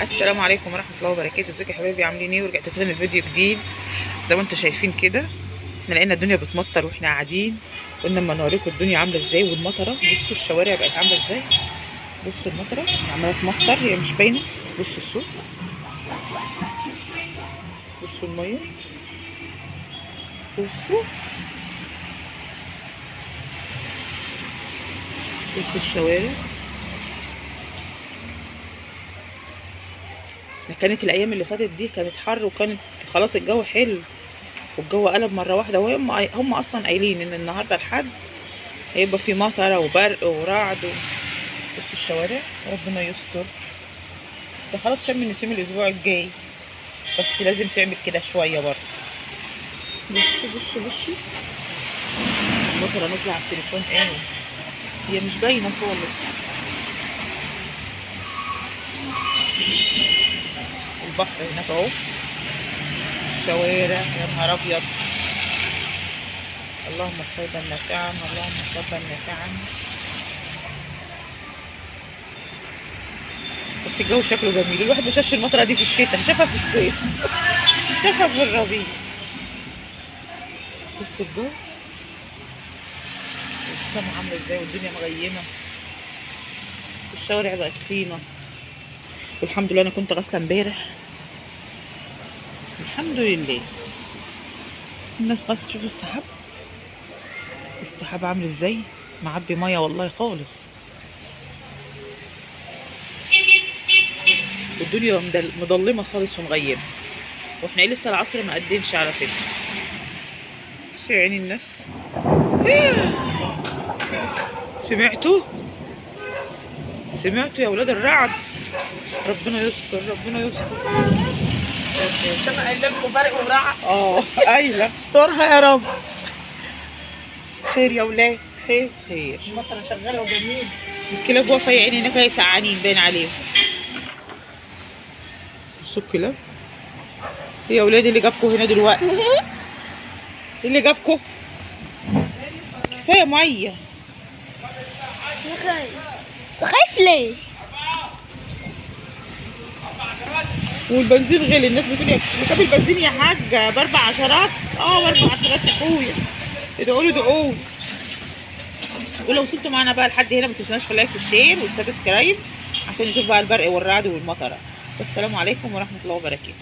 السلام عليكم ورحمه الله وبركاته. ازيكم يا حبايبي؟ عاملين ايه؟ ورجعت كده الفيديو جديد زي ما انتم شايفين كده. احنا لقينا الدنيا بتمطر واحنا قاعدين، قلنا اما نوريكم الدنيا عامله ازاي. والمطره بصوا الشوارع بقت عامله ازاي. بصوا المطره عماله تمطر، هي مش باينه. بصوا الصوت، بصوا الميه، بصوا بصوا الشوارع. كانت الايام اللي فاتت دي كانت حر، وكانت خلاص الجو حلو، والجو قلب مره واحده. وهم اصلا قايلين ان النهارده الحد هيبقى في مطره وبرق ورعد بصوا الشوارع، ربنا يستر. ده خلاص شم النسيم الاسبوع الجاي، بس لازم تعمل كده شويه برضه. بصوا المطره نازله على التليفون ايه، هي مش باينه خالص. البحر هناك اهو، الشوارع يا نهار ابيض. اللهم صيدا نافعا، اللهم صيدا نافعا. بس الجو شكله جميل، الواحد ما شافش المطره دي في الشتاء، شافها في الصيف شافها في الربيع. بصوا الجو، السما عامله ازاي والدنيا مغيمه، والشوارع بقت طينه. والحمد لله انا كنت غاسله امبارح، الحمد لله. الناس غاسله، شوفوا السحاب، السحاب عامل ازاي، معبي ميه والله خالص. والدنيا مضلمه خالص ومغيمه، واحنا لسه العصر ما قدمش على فكره. بس يا عيني الناس. سمعتوا يا ولاد الرعد، ربنا يستر ربنا يستر. سامع قايله لكم برق ورعد. قايله استرها يا رب. خير يا ولاد، خير. المطره شغاله وجميل. الكلاب واقفه يا عيني هناك، هي سعانين باين عليهم. بصوا الكلاب. ايه يا ولاد اللي جابكم هنا دلوقتي؟ ايه اللي جابكم؟ كفايه ميه. خايف ليه؟ والبنزين غلي، الناس بتقول لي ركاب البنزين يا حاجه ب4 عشرات. ب4 عشرات يا اخويا، ادعوا لي. ولو وصلتوا معانا بقى لحد هنا ما تنسوناش في اللايك والشير والسبسكرايب عشان نشوف بقى البرق والرعد والمطره. والسلام عليكم ورحمه الله وبركاته.